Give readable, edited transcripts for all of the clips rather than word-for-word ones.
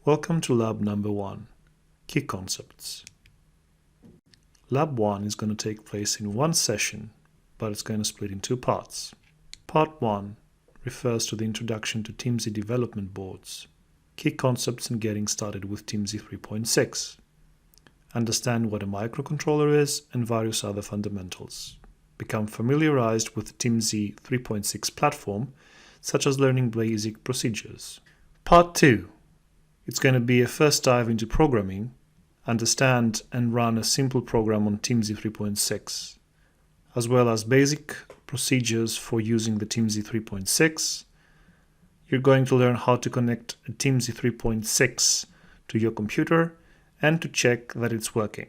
Welcome to Lab number 1, Key Concepts. Lab 1 is going to take place in one session, but it's going to split in two parts. Part 1 refers to the introduction to Teensy development boards, key concepts in getting started with Teensy 3.6. Understand what a microcontroller is and various other fundamentals. Become familiarized with the Teensy 3.6 platform, such as learning basic procedures. Part 2. It's going to be a first dive into programming, understand and run a simple program on Teensy 3.6, as well as basic procedures for using the Teensy 3.6. You're going to learn how to connect a Teensy 3.6 to your computer and to check that it's working.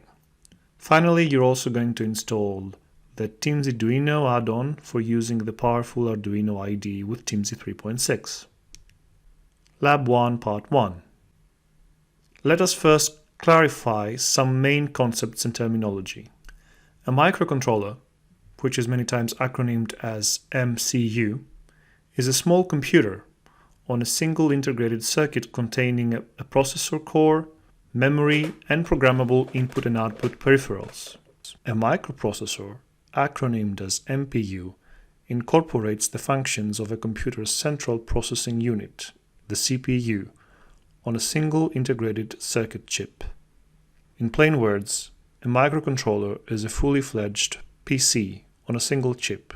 Finally, you're also going to install the Teensy Arduino add-on for using the powerful Arduino IDE with Teensy 3.6. Lab 1, Part 1. Let us first clarify some main concepts and terminology. A microcontroller, which is many times acronymed as MCU, is a small computer on a single integrated circuit containing a processor core, memory, and programmable input and output peripherals. A microprocessor, acronymed as MPU, incorporates the functions of a computer's central processing unit, the CPU, on a single integrated circuit chip. In plain words, a microcontroller is a fully fledged PC on a single chip,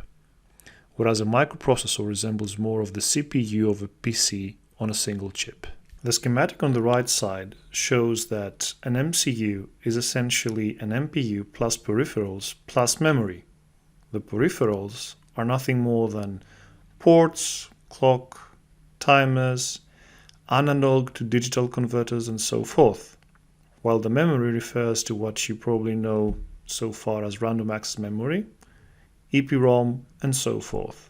whereas a microprocessor resembles more of the CPU of a PC on a single chip. The schematic on the right side shows that an MCU is essentially an MPU plus peripherals plus memory. The peripherals are nothing more than ports, clock, timers, analog to digital converters, and so forth, while the memory refers to what you probably know so far as random access memory, EPROM, and so forth.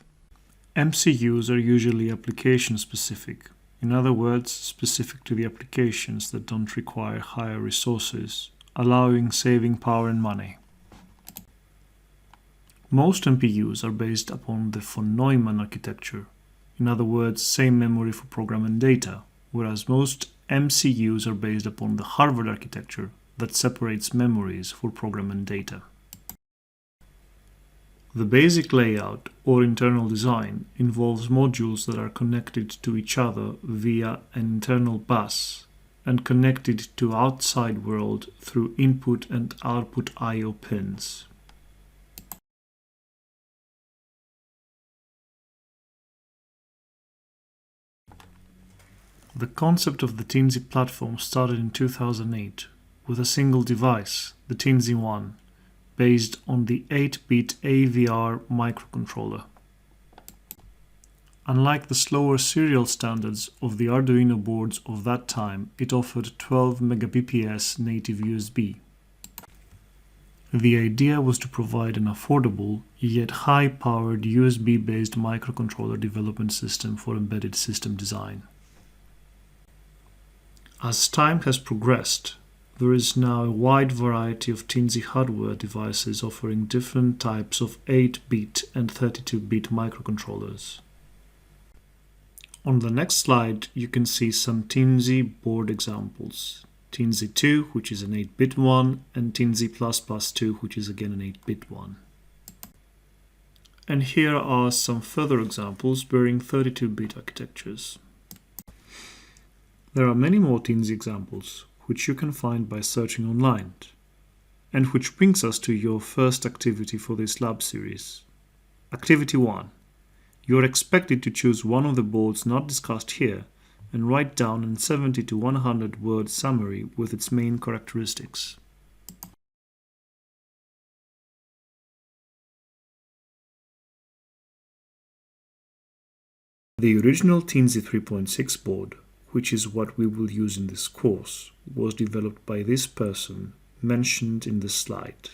MCUs are usually application specific. In other words, specific to the applications that don't require higher resources, allowing saving power and money. Most MPUs are based upon the von Neumann architecture, in other words, same memory for program and data, whereas most MCUs are based upon the Harvard architecture that separates memories for program and data. The basic layout or internal design involves modules that are connected to each other via an internal bus and connected to outside world through input and output I/O pins. The concept of the Teensy platform started in 2008 with a single device, the Teensy 1, based on the 8-bit AVR microcontroller. Unlike the slower serial standards of the Arduino boards of that time, it offered 12 Mbps native USB. The idea was to provide an affordable, yet high-powered USB-based microcontroller development system for embedded system design. As time has progressed, there is now a wide variety of Teensy hardware devices offering different types of 8-bit and 32-bit microcontrollers. On the next slide, you can see some Teensy board examples. Teensy 2, which is an 8-bit one, and Teensy++ 2, which is again an 8-bit one. And here are some further examples bearing 32-bit architectures. There are many more Teensy examples, which you can find by searching online, and which brings us to your first activity for this lab series. Activity 1. You are expected to choose one of the boards not discussed here and write down a 70 to 100 word summary with its main characteristics. The original Teensy 3.6 board, which is what we will use in this course, was developed by this person mentioned in this slide.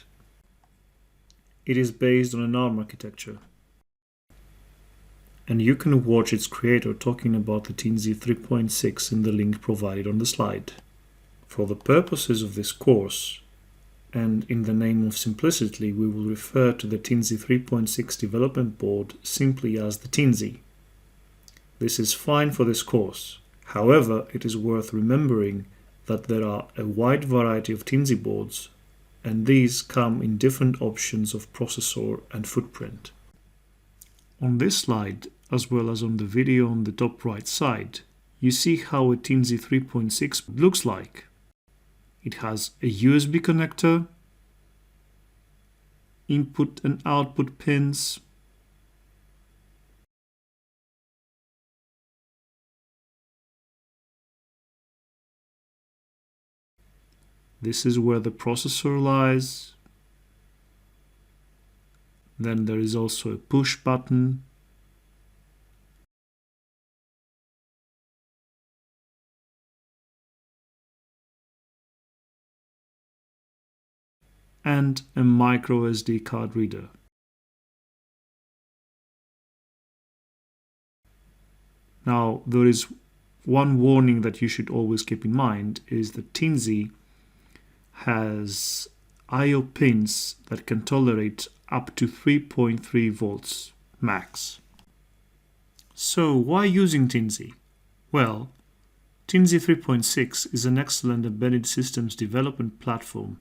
It is based on an ARM architecture, and you can watch its creator talking about the Teensy 3.6 in the link provided on the slide. For the purposes of this course, and in the name of simplicity, we will refer to the Teensy 3.6 development board simply as the Teensy. This is fine for this course. However, it is worth remembering that there are a wide variety of Teensy boards, and these come in different options of processor and footprint. On this slide, as well as on the video on the top right side, you see how a Teensy 3.6 looks like. It has a USB connector, input and output pins, this is where the processor lies. Then there is also a push button, and a micro SD card reader. Now, there is one warning that you should always keep in mind is that Teensy has I/O pins that can tolerate up to 3.3 volts max. So why using Teensy? Well, Teensy 3.6 is an excellent embedded systems development platform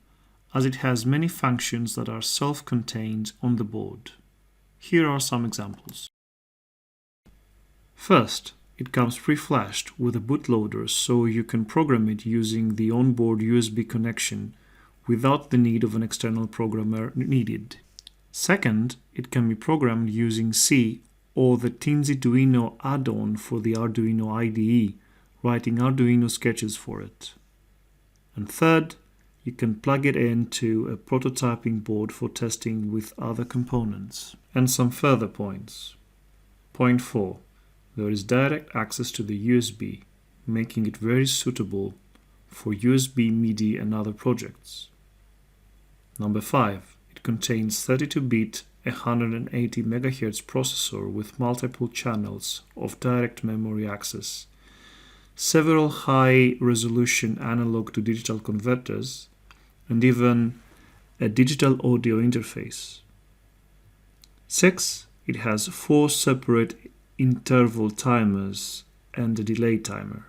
as it has many functions that are self-contained on the board. Here are some examples. First, it comes pre-flashed with a bootloader, so you can program it using the onboard USB connection without the need of an external programmer needed. Second, it can be programmed using C or the Teensy Arduino add-on for the Arduino IDE, writing Arduino sketches for it. And third, you can plug it into a prototyping board for testing with other components. And some further points. Point 4. There is direct access to the USB, making it very suitable for USB, MIDI and other projects. Number 5. It contains 32-bit 180 MHz processor with multiple channels of direct memory access, several high-resolution analog to digital converters, and even a digital audio interface. 6. It has 4 separate interval timers and a delay timer.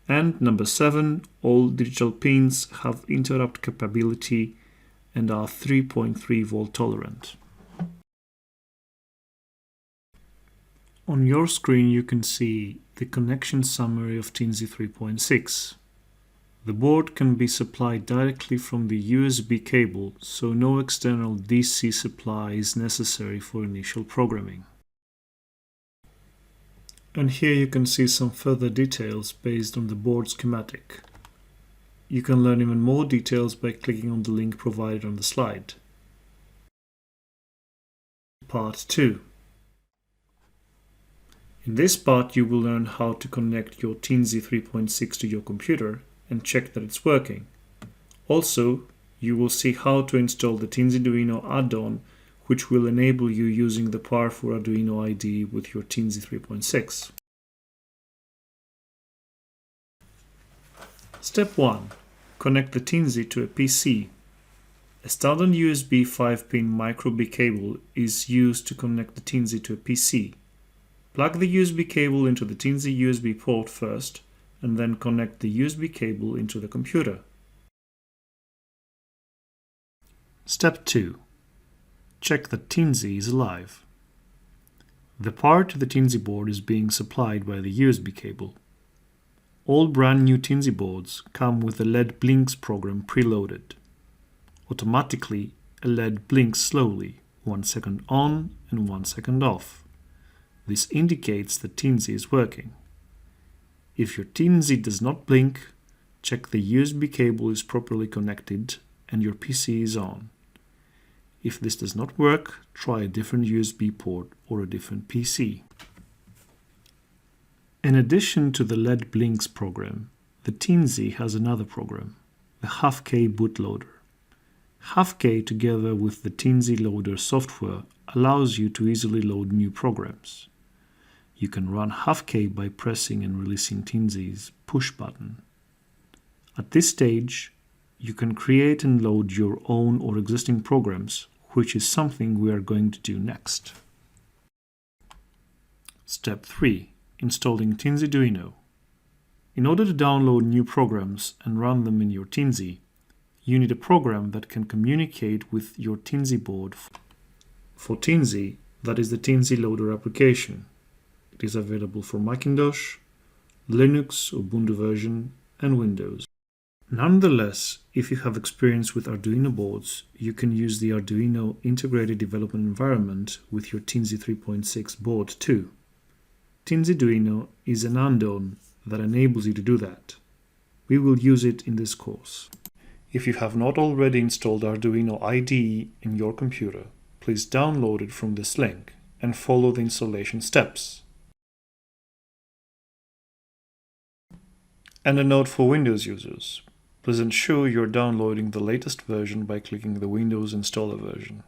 And number 7, all digital pins have interrupt capability and are 3.3 volt tolerant. On your screen you can see the connection summary of Teensy 3.6. The board can be supplied directly from the USB cable, so no external DC supply is necessary for initial programming. And here you can see some further details based on the board schematic. You can learn even more details by clicking on the link provided on the slide. Part 2. In this part you will learn how to connect your Teensy 3.6 to your computer and check that it's working. Also, you will see how to install the Teensy Arduino add-on, which will enable you using the powerful Arduino IDE with your Teensy 3.6. Step 1. Connect the Teensy to a PC. A standard USB 5-pin micro-B cable is used to connect the Teensy to a PC. Plug the USB cable into the Teensy USB port first, and then connect the USB cable into the computer. Step 2. Check that Teensy is alive. The power to the Teensy board is being supplied by the USB cable. All brand new Teensy boards come with a LED blinks program preloaded. Automatically, a LED blinks slowly, 1 second on and 1 second off. This indicates that Teensy is working. If your Teensy does not blink, check the USB cable is properly connected and your PC is on. If this does not work, try a different USB port or a different PC. In addition to the LED blinks program, the Teensy has another program, the HAFK bootloader. HAFK together with the Teensy loader software allows you to easily load new programs. You can run HAFK by pressing and releasing Teensy's push button. At this stage, you can create and load your own or existing programs, which is something we are going to do next. Step 3. Installing Teensy Arduino. In order to download new programs and run them in your Teensy, you need a program that can communicate with your Teensy board. For Teensy, that is the Teensy Loader application. It is available for Macintosh, Linux, Ubuntu version, and Windows. Nonetheless, if you have experience with Arduino boards, you can use the Arduino Integrated Development Environment with your Teensy 3.6 board too. Teensyduino is an add-on that enables you to do that. We will use it in this course. If you have not already installed Arduino IDE in your computer, please download it from this link and follow the installation steps. And a note for Windows users. Please ensure you're downloading the latest version by clicking the Windows Installer version.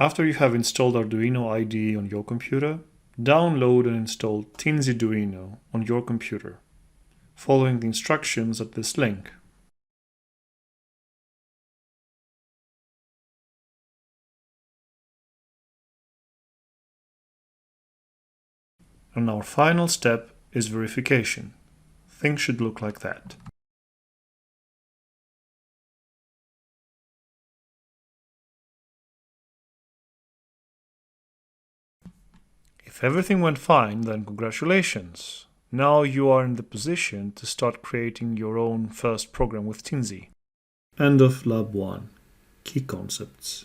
After you have installed Arduino IDE on your computer, download and install Teensyduino on your computer, following the instructions at this link. And our final step is verification. Things should look like that. If everything went fine, then congratulations! Now you are in the position to start creating your own first program with Teensy. End of Lab 1. Key concepts.